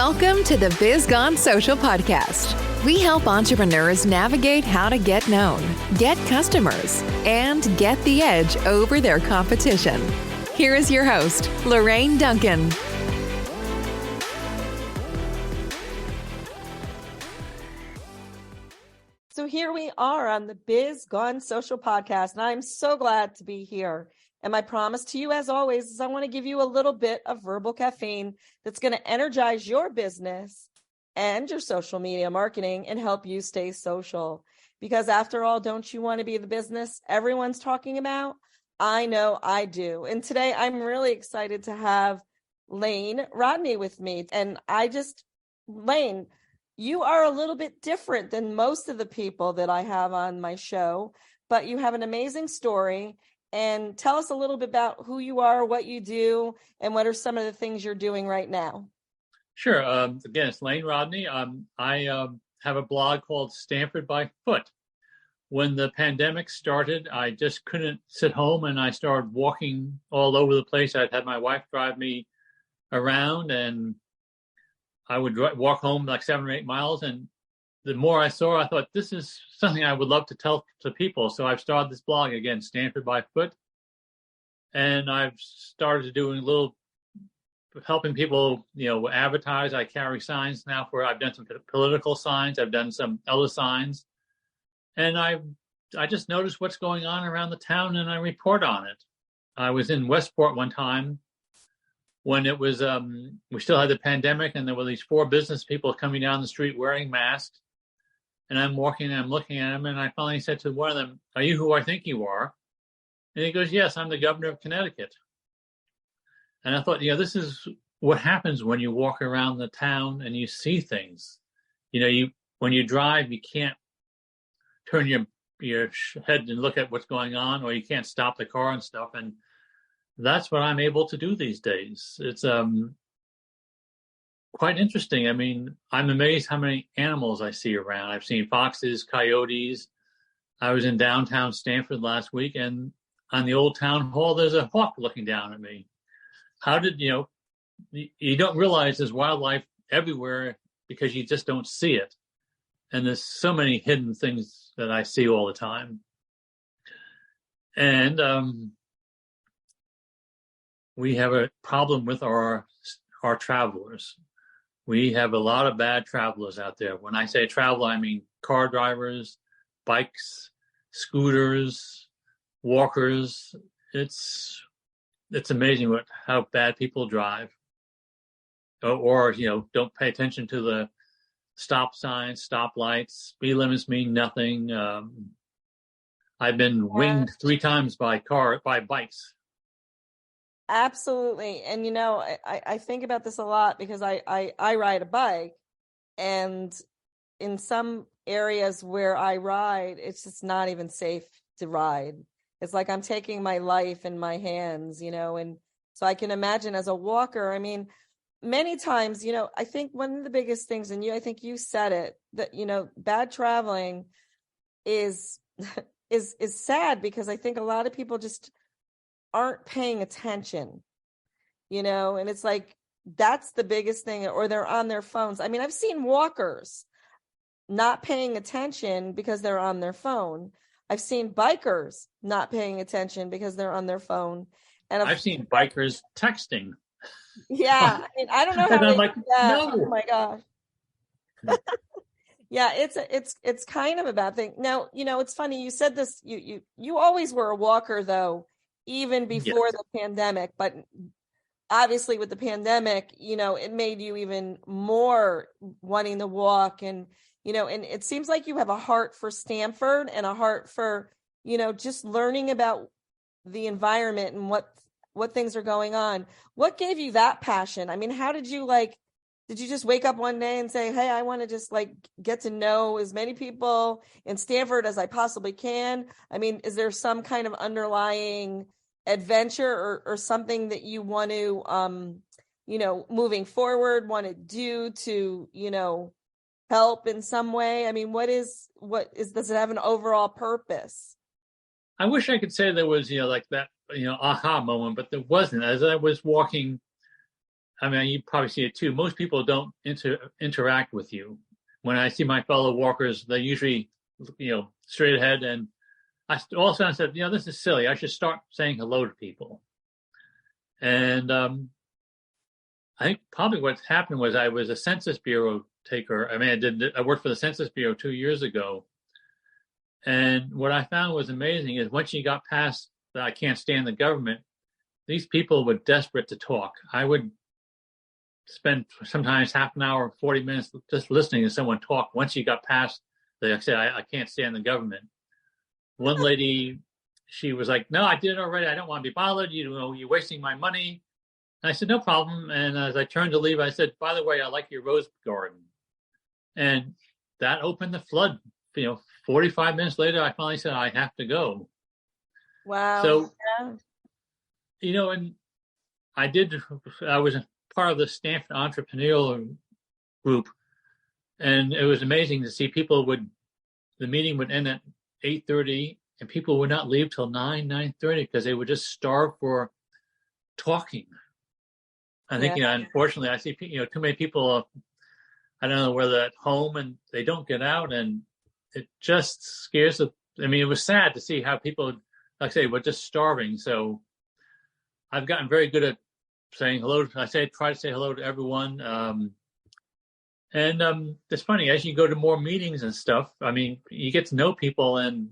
Welcome to the Biz Gone Social podcast. We help entrepreneurs navigate how to get known, get customers, and get the edge over their competition. Here is your host, Lorraine Duncan. So here we are on the Biz Gone Social podcast, and I'm so glad to be here. And my promise to you, as always, is I want to give you a little bit of verbal caffeine that's going to energize your business and your social media marketing and help you stay social. Because after all, don't you want to be the business everyone's talking about? I know I do. And today I'm really excited to have Layne Rodney with me. And Layne, you are a little bit different than most of the people that I have on my show, but you have an amazing story. And tell us a little bit about who you are, what you do, and what are some of the things you're doing right now. Sure. Again, it's Layne Rodney. I have a blog called Stamford by Foot. When the pandemic started, I just couldn't sit home, and I started walking all over the place. I'd had my wife drive me around, and I would walk home like 7 or 8 miles. And the more I saw, I thought, this is something I would love to tell to people. So I've started this blog again, Stamford by Foot. And I've started doing helping people, advertise. I carry signs now I've done some political signs. I've done some other signs. And I just noticed what's going on around the town, and I report on it. I was in Westport one time when it was, we still had the pandemic, and there were these 4 business people coming down the street wearing masks. And I'm walking and I'm looking at him, and I finally said to one of them, "Are you who I think you are?" And he goes, "Yes, I'm the governor of Connecticut." And I thought, this is what happens when you walk around the town and you see things. When you drive, you can't turn your head and look at what's going on, or you can't stop the car and stuff. And that's what I'm able to do these days. It's quite interesting. I mean, I'm amazed how many animals I see around. I've seen foxes, coyotes. I was in downtown Stamford last week, and on the old town hall, there's a hawk looking down at me. How did, you don't realize there's wildlife everywhere because you just don't see it. And there's so many hidden things that I see all the time. And we have a problem with our travelers. We have a lot of bad travelers out there. When I say travel, I mean car drivers, bikes, scooters, walkers. It's amazing how bad people drive, or don't pay attention to the stop signs, stop lights. Speed limits mean nothing. I've been winged 3 times by bikes. Absolutely. And, I think about this a lot because I ride a bike, and in some areas where I ride, it's just not even safe to ride. It's like I'm taking my life in my hands, and so I can imagine as a walker, I mean, many times, I think one of the biggest things, and I think you said it, that, bad traveling is sad, because I think a lot of people just aren't paying attention, and it's like, that's the biggest thing, or they're on their phones. I mean, I've seen walkers not paying attention because they're on their phone. I've seen bikers not paying attention because they're on their phone. And I've seen bikers texting. Yeah. I mean, I don't know how and I'm like, that. no. Oh my gosh. Yeah, it's kind of a bad thing. Now, it's funny. You said this, you always were a walker though, even before the pandemic, but obviously with the pandemic, it made you even more wanting to walk. And, and it seems like you have a heart for Stamford and a heart for, just learning about the environment and what things are going on. What gave you that passion? I mean, how did you did you just wake up one day and say, hey, I want to just get to know as many people in Stamford as I possibly can? I mean, is there some kind of underlying adventure or something that you want to, moving forward, want to do to, help in some way? I mean, does it have an overall purpose? I wish I could say there was, like that, aha moment, but there wasn't. As I was walking I mean, you probably see it too. Most people don't interact with you. When I see my fellow walkers, they usually, straight ahead. And I also said, this is silly. I should start saying hello to people. And I think probably what happened was I was a Census Bureau taker. I mean, I worked for the Census Bureau 2 years ago. And what I found was amazing is once you got past that I can't stand the government, these people were desperate to talk. I would spend sometimes half an hour, 40 minutes just listening to someone talk. Once you got past I said, I can't stand the government. One lady, she was like, no, I did it already. I don't want to be bothered. You're wasting my money. And I said, no problem. And as I turned to leave, I said, by the way, I like your rose garden. And that opened the flood. 45 minutes later, I finally said, I have to go. Wow. So, and I was a part of the Stamford entrepreneurial group. And it was amazing to see the meeting would end at 8:30 and people would not leave till 9:30 because they would just starve for talking. I think, unfortunately, I see, too many people, I don't know, whether at home and they don't get out, and it just scares it was sad to see how people, like I say, were just starving. So I've gotten very good at saying hello. Try to say hello to everyone. And it's funny, as you go to more meetings and stuff, you get to know people, and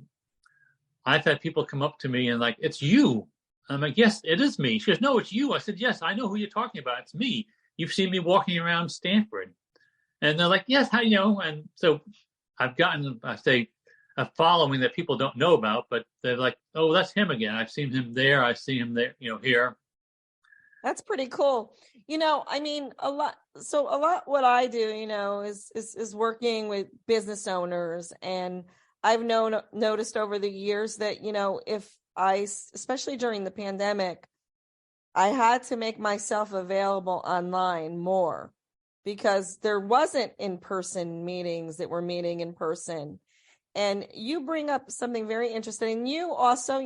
I've had people come up to me and like, it's you. I'm like, yes, it is me. She goes, no, it's you. I said, yes, I know who you're talking about. It's me. You've seen me walking around Stamford. And they're like, yes, how do you know? And so I've gotten, a following that people don't know about, but they're like, oh, that's him again. I've seen him there. I've seen him there, here. That's pretty cool. A lot what I do, is working with business owners. And I've noticed over the years that, especially during the pandemic, I had to make myself available online more because there wasn't in-person meetings that were meeting in person. And you bring up something very interesting. And you also,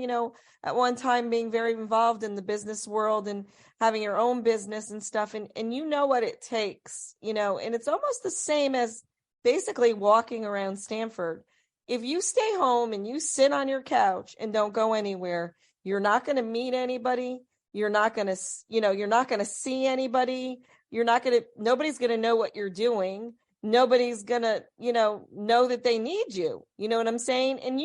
at one time being very involved in the business world and having your own business and stuff. And you know what it takes, and it's almost the same as basically walking around Stamford. If you stay home and you sit on your couch and don't go anywhere, you're not going to meet anybody. You're not going to, you're not going to see anybody. Nobody's going to know what you're doing. Nobody's going to, know that they need you. You know what I'm saying? And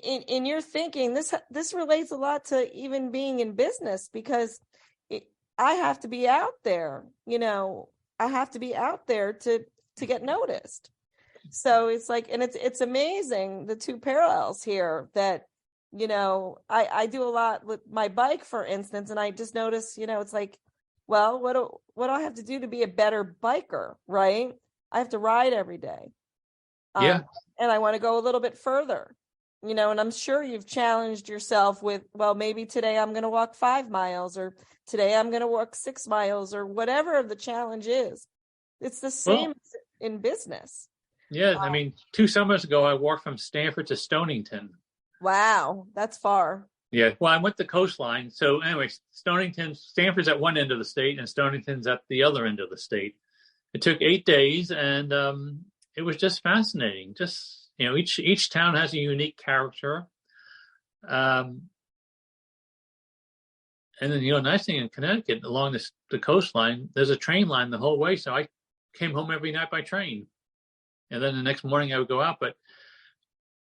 in your thinking, this relates a lot to even being in business because I have to be out there, I have to be out there to get noticed. So it's like, and it's amazing, the two parallels here that, I do a lot with my bike, for instance, and I just notice, it's like, well, what do I have to do to be a better biker, right? I have to ride every day. And I want to go a little bit further, and I'm sure you've challenged yourself with, well, maybe today I'm going to walk 5 miles, or today I'm going to walk 6 miles, or whatever the challenge is. It's the same in business. Yeah. 2 summers ago, I walked from Stamford to Stonington. Wow. That's far. Yeah. Well, I went the coastline. So anyway, Stamford's at one end of the state and Stonington's at the other end of the state. It took 8 days and it was just fascinating. Just, each town has a unique character. And then, nice thing in Connecticut, along the coastline, there's a train line the whole way. So I came home every night by train. And then the next morning I would go out. But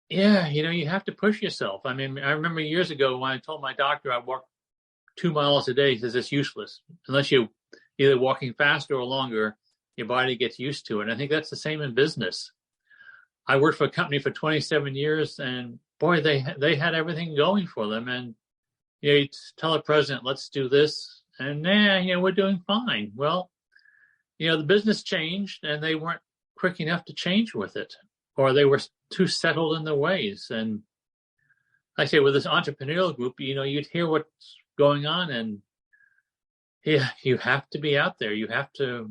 yeah, you have to push yourself. I remember years ago when I told my doctor I walk 2 miles a day, he says it's useless. Unless you either walking faster or longer, your body gets used to it. And I think that's the same in business. I worked for a company for 27 years and boy, they had everything going for them. And you tell the president, let's do this. And we're doing fine. Well, the business changed and they weren't quick enough to change with it, or they were too settled in their ways. And like I say, with this entrepreneurial group, you'd hear what's going on, and you have to be out there. You have to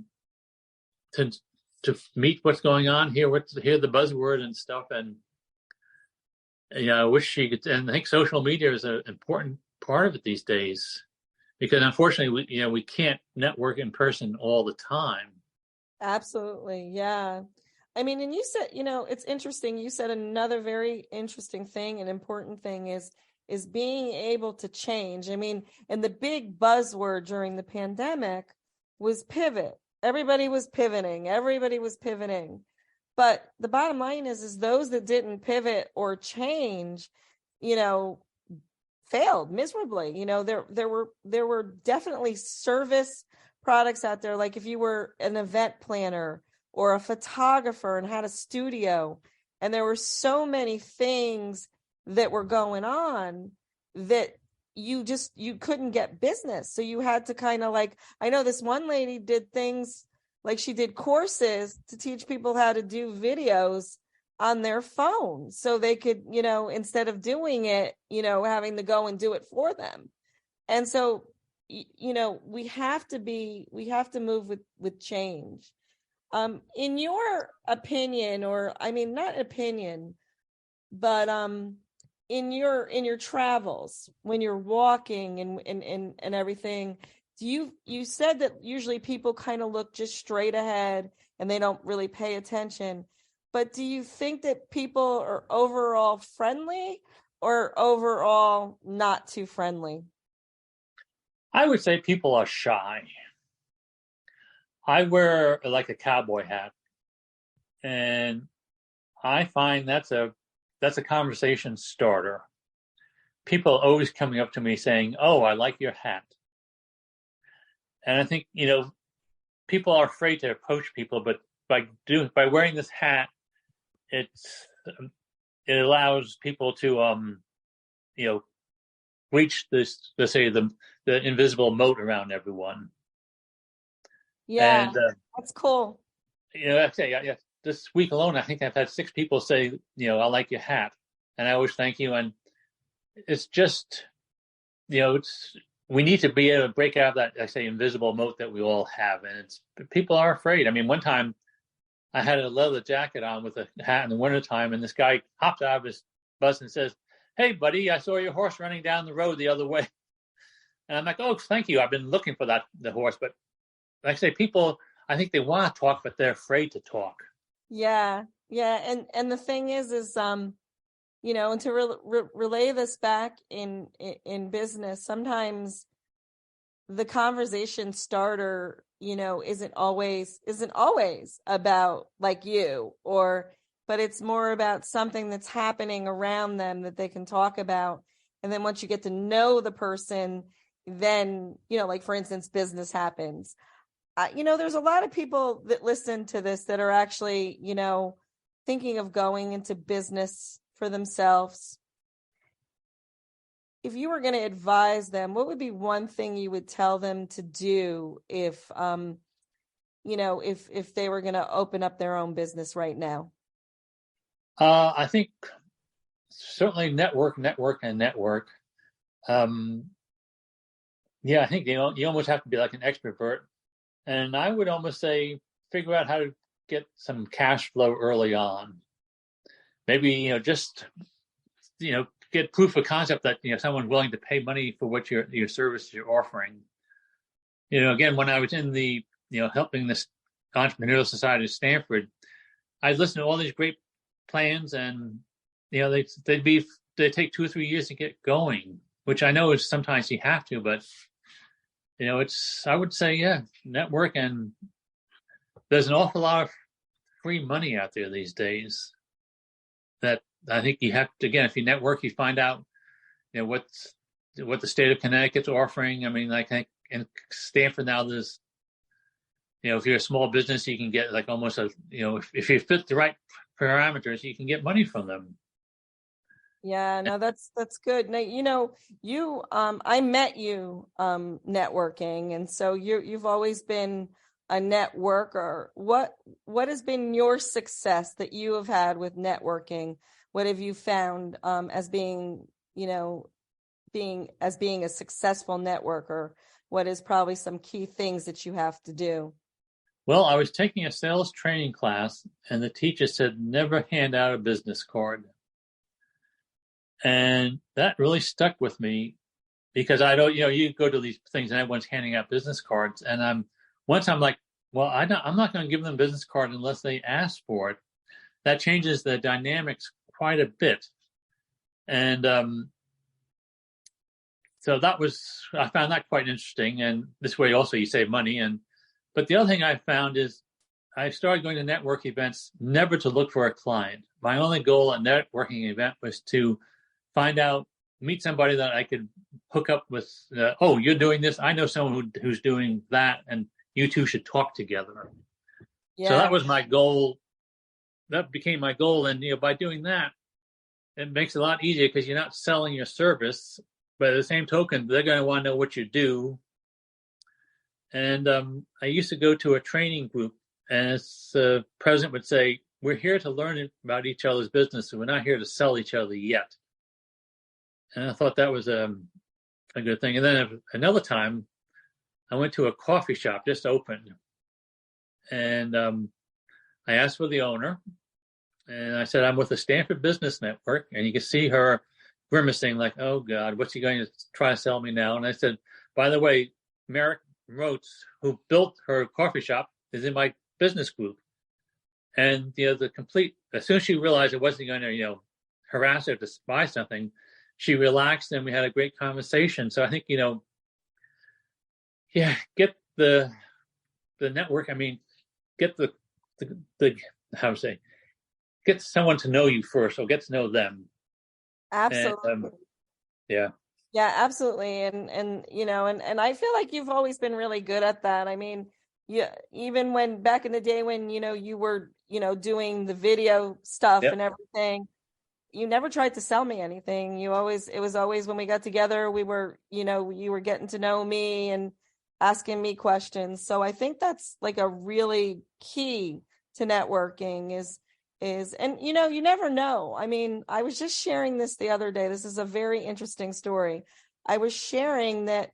meet what's going on, hear the buzzword and stuff. And I wish you could. And I think social media is an important part of it these days. because unfortunately, we can't network in person all the time. Absolutely. Yeah. I mean, and you said, it's interesting. You said another very interesting thing, an important thing is being able to change. I mean, and the big buzzword during the pandemic was pivot. Everybody was pivoting. Everybody was pivoting. But the bottom line is those that didn't pivot or change, failed miserably. There were definitely service products out there. Like if you were an event planner or a photographer and had a studio, and there were so many things that were going on that you couldn't get business. So you had to kind of like, I know this one lady did things like she did courses to teach people how to do videos on their phone so they could, instead of doing it, having to go and do it for them. And so, we have to move with change. In your opinion, or I mean, not opinion, but in your travels, when you're walking and everything, you said that usually people kind of look just straight ahead and they don't really pay attention. But do you think that people are overall friendly or overall not too friendly? I would say people are shy. I wear like a cowboy hat, and I find that's a conversation starter. People always coming up to me saying, "Oh, I like your hat." And I think, people are afraid to approach people, but by wearing this hat, it allows people to reach this, let's say, the invisible moat around everyone. Yeah, and that's cool. I say, yeah, this week alone, I think I've had 6 people say, I like your hat, and I always thank you. And it's just, we need to be able to break out of that, I say, invisible moat that we all have, and people are afraid. I mean, one time I had a leather jacket on with a hat in the wintertime, and this guy hopped out of his bus and says, "Hey, buddy, I saw your horse running down the road the other way." And I'm like, "Oh, thank you. I've been looking for the horse." But like I say, people, I think they want to talk, but they're afraid to talk. Yeah. And the thing is, and to relay this back in business, sometimes the conversation starter, isn't always about like but it's more about something that's happening around them that they can talk about. And then once you get to know the person, then, like for instance, business happens. There's a lot of people that listen to this that are actually, thinking of going into business for themselves. If you were going to advise them, what would be one thing you would tell them to do if they were going to open up their own business right now? I think certainly network. I think you almost have to be like an extrovert, and I would almost say figure out how to get some cash flow early on. Maybe just get proof of concept that someone's willing to pay money for what your service you're offering. Again, when I was in the helping this entrepreneurial society of Stamford, I listened to all these great plans, and they take 2 or 3 years to get going, which I know is sometimes you have to, but I would say network, and there's an awful lot of free money out there these days that I think you have to, again, if you network, you find out what the state of Connecticut's offering. I mean, like in Stamford now, there's if you're a small business, you can get like almost if you fit the right parameters, you can get money from them. Yeah, no, that's good. Now, I met you networking, and so you've always been a networker. What has been your success that you have had with networking? What have you found as being a successful networker? What is probably some key things that you have to do? Well, I was taking a sales training class, and the teacher said, never hand out a business card. And that really stuck with me. because I don't, you go to these things and everyone's handing out business cards, and I'm like, well, I'm not going to give them a business card unless they ask for it. That changes the dynamics quite a bit, and so I found that quite interesting. And this way, also, you save money. But the other thing I found is I started going to network events never to look for a client. My only goal at networking event was to meet somebody that I could hook up with. Oh, you're doing this. I know someone who's doing that, and you two should talk together. Yeah. So that was my goal. That became my goal. And, by doing that, it makes it a lot easier because you're not selling your service. But at the same token, they're going to want to know what you do. And I used to go to a training group, and the president would say, we're here to learn about each other's business, so we're not here to sell each other yet. And I thought that was a good thing. And then another time, I went to a coffee shop just opened. And I asked for the owner. And I said, I'm with the Stamford Business Network. And you could see her grimacing like, oh, God, what's he going to try to sell me now? And I said, by the way, Merrick Rhodes, who built her coffee shop, is in my business group. And, as soon as she realized it wasn't going to, harass her to buy something, she relaxed and we had a great conversation. So I think, get the network. I mean, get get someone to know you first, or get to know them. Absolutely. And, yeah. Yeah, absolutely. And I feel like you've always been really good at that. I mean, even when back in the day when, you were, doing the video stuff and everything, you never tried to sell me anything. It was always when we got together, we were, you were getting to know me and asking me questions. So I think that's like a really key to networking is, and you never know. I mean, I was just sharing this the other day. This is a very interesting story. I was sharing that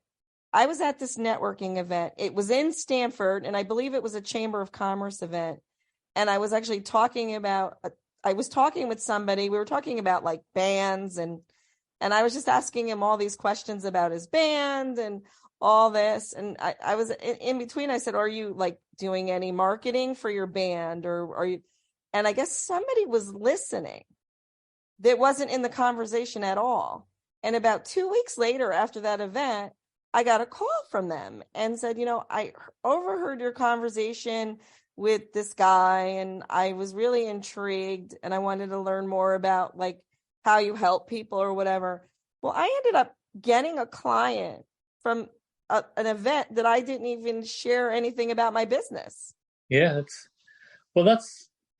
I was at this networking event. It was in Stamford, and I believe it was a Chamber of Commerce event. And I was actually I was talking with somebody. We were talking about like bands, and I was just asking him all these questions about his band and all this. And I was in between. I said, are you like doing any marketing for your band, or are you? And I guess somebody was listening that wasn't in the conversation at all. And about 2 weeks later, after that event, I got a call from them and said, I overheard your conversation with this guy, and I was really intrigued, and I wanted to learn more about like how you help people or whatever. Well, I ended up getting a client from an event that I didn't even share anything about my business. Yeah,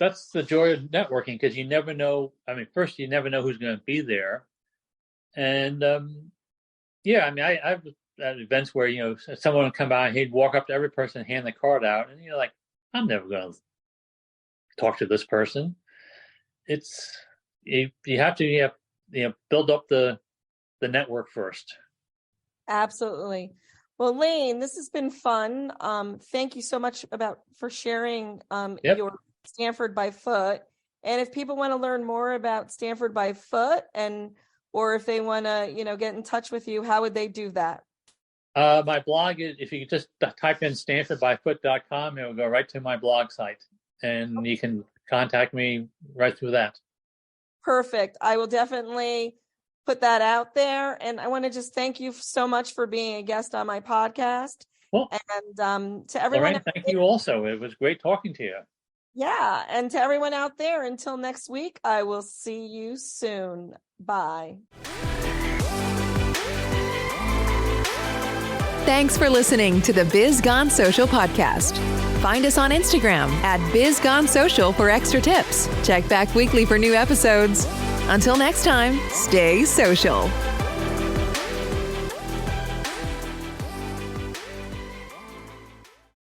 that's the joy of networking, because you never know. I mean, first, you never know who's going to be there. And I've at events where, someone would come by, he'd walk up to every person and hand the card out. And you're like, I'm never going to talk to this person. It's, you have to, build up the network first. Absolutely. Well, Layne, this has been fun. Thank you so much for sharing your Stamford by Foot. And if people want to learn more about Stamford by Foot, or if they want to, get in touch with you, how would they do that? My blog is, if you just type in StamfordByFoot.com, it will go right to my blog site, and you can contact me right through that. Perfect. I will definitely put that out there. And I want to just thank you so much for being a guest on my podcast. Well, and to everyone, Lorraine, thank you also. It was great talking to you. Yeah. And to everyone out there, until next week, I will see you soon. Bye. Thanks for listening to the Biz Gone Social podcast. Find us on Instagram at BizGoneSocial for extra tips. Check back weekly for new episodes. Until next time, stay social.